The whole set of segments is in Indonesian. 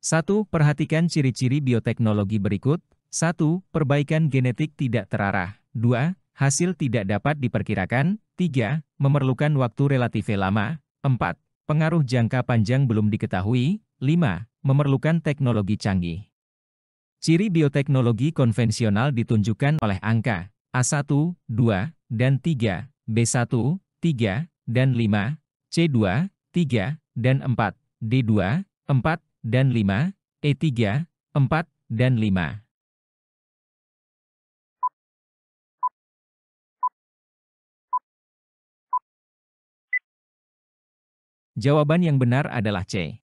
1. Perhatikan ciri-ciri bioteknologi berikut. 1. Perbaikan genetik tidak terarah. 2. Hasil tidak dapat diperkirakan. 3. Memerlukan waktu relatif lama. 4. Pengaruh jangka panjang belum diketahui. 5. Memerlukan teknologi canggih. Ciri bioteknologi konvensional ditunjukkan oleh angka A1, 2, dan 3, B1, 3, dan 5, C2, 3, dan 4, D2, 4, dan 5, E3, 4, dan 5. Jawaban yang benar adalah C.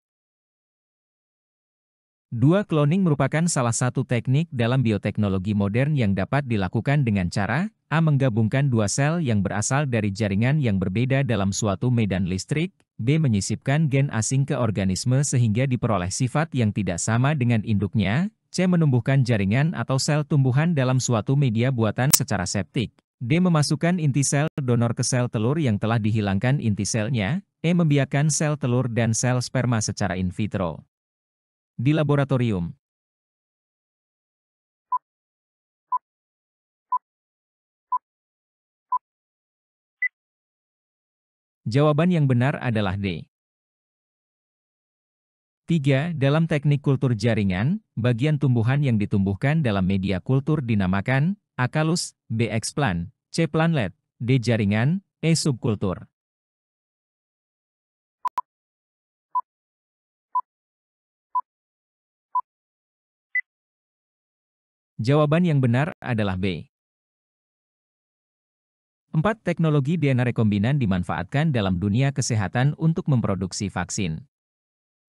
2. Cloning merupakan salah satu teknik dalam bioteknologi modern yang dapat dilakukan dengan cara A. Menggabungkan dua sel yang berasal dari jaringan yang berbeda dalam suatu medan listrik. B. Menyisipkan gen asing ke organisme sehingga diperoleh sifat yang tidak sama dengan induknya. C. Menumbuhkan jaringan atau sel tumbuhan dalam suatu media buatan secara septik. D. Memasukkan inti sel donor ke sel telur yang telah dihilangkan inti selnya. E. Membiarkan sel telur dan sel sperma secara in vitro di laboratorium. Jawaban yang benar adalah D. 3. Dalam teknik kultur jaringan, bagian tumbuhan yang ditumbuhkan dalam media kultur dinamakan A. Kalus, B. Explant, C. Plantlet, D. Jaringan, E. Subkultur. Jawaban yang benar adalah B. 4. Teknologi DNA rekombinan dimanfaatkan dalam dunia kesehatan untuk memproduksi vaksin.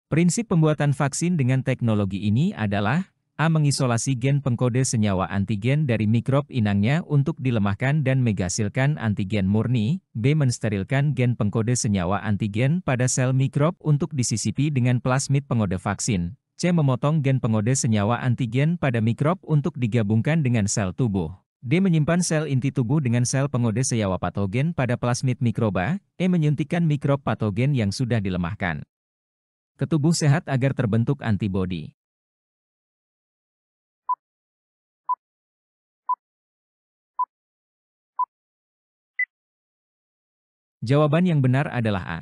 Prinsip pembuatan vaksin dengan teknologi ini adalah A. Mengisolasi gen pengkode senyawa antigen dari mikrob inangnya untuk dilemahkan dan menghasilkan antigen murni. B. Mensterilkan gen pengkode senyawa antigen pada sel mikrob untuk disisipi dengan plasmid pengode vaksin. C. Memotong gen pengode senyawa antigen pada mikrob untuk digabungkan dengan sel tubuh. D. Menyimpan sel inti tubuh dengan sel pengode senyawa patogen pada plasmid mikroba. E. Menyuntikkan mikrob patogen yang sudah dilemahkan ke tubuh sehat agar terbentuk antibodi. Jawaban yang benar adalah A.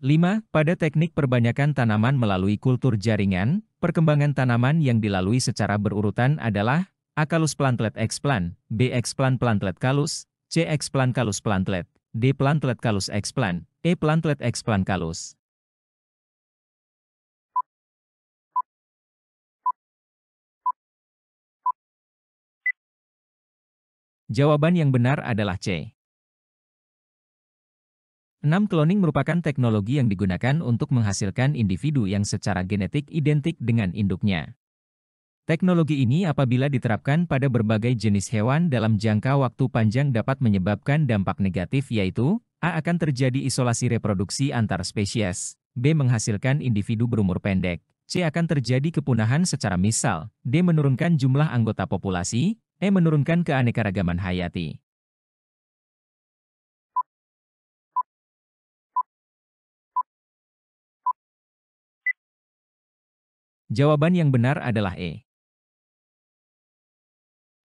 5. Pada teknik perbanyakan tanaman melalui kultur jaringan, perkembangan tanaman yang dilalui secara berurutan adalah A. Kalus plantlet explant, B. Explant plantlet kalus, C. Explant kalus plantlet, D. Plantlet kalus explant, E. Plantlet explant kalus. Jawaban yang benar adalah C. 6. Cloning merupakan teknologi yang digunakan untuk menghasilkan individu yang secara genetik identik dengan induknya. Teknologi ini apabila diterapkan pada berbagai jenis hewan dalam jangka waktu panjang dapat menyebabkan dampak negatif yaitu A. Akan terjadi isolasi reproduksi antar spesies, B. Menghasilkan individu berumur pendek, C. Akan terjadi kepunahan secara missal, D. Menurunkan jumlah anggota populasi, E. Menurunkan keanekaragaman hayati. Jawaban yang benar adalah E.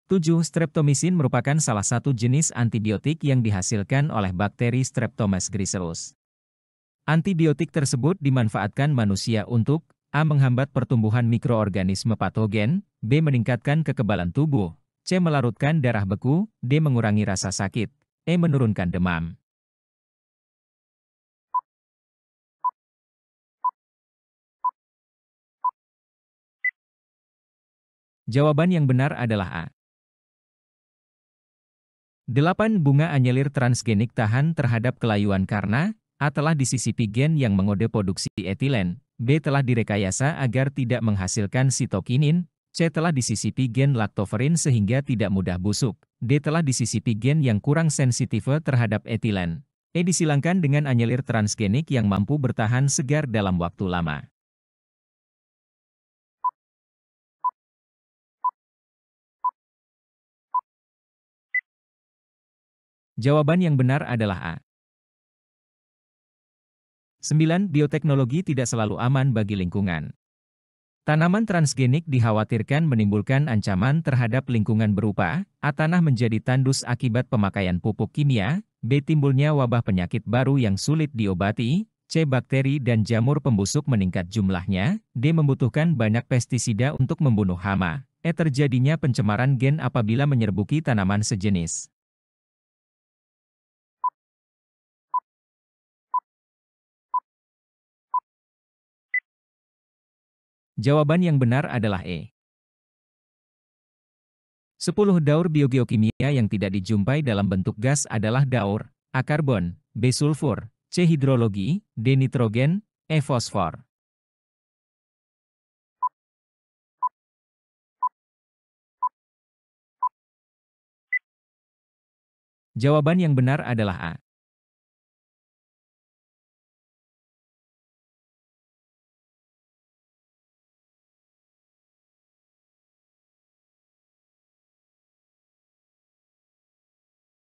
7. Streptomycin merupakan salah satu jenis antibiotik yang dihasilkan oleh bakteri Streptomas griseus. Antibiotik tersebut dimanfaatkan manusia untuk A. Menghambat pertumbuhan mikroorganisme patogen, B. Meningkatkan kekebalan tubuh, C. Melarutkan darah beku, D. Mengurangi rasa sakit, E. Menurunkan demam. Jawaban yang benar adalah A. 8. Bunga anyelir transgenik tahan terhadap kelayuan karena A. Telah disisipi gen yang mengode produksi etilen, B. Telah direkayasa agar tidak menghasilkan sitokinin, C. Telah disisipi gen laktoferin sehingga tidak mudah busuk, D. Telah disisipi gen yang kurang sensitif terhadap etilen, E. Disilangkan dengan anyelir transgenik yang mampu bertahan segar dalam waktu lama. Jawaban yang benar adalah A. 9. Bioteknologi tidak selalu aman bagi lingkungan. Tanaman transgenik dikhawatirkan menimbulkan ancaman terhadap lingkungan berupa A. Tanah menjadi tandus akibat pemakaian pupuk kimia, B. Timbulnya wabah penyakit baru yang sulit diobati, C. Bakteri dan jamur pembusuk meningkat jumlahnya, D. Membutuhkan banyak pestisida untuk membunuh hama, E. Terjadinya pencemaran gen apabila menyerbuki tanaman sejenis. Jawaban yang benar adalah E. 10 daur biogeokimia yang tidak dijumpai dalam bentuk gas adalah daur, A. Karbon, B. Sulfur, C. Hidrologi, D. Nitrogen, E. Fosfor. Jawaban yang benar adalah A.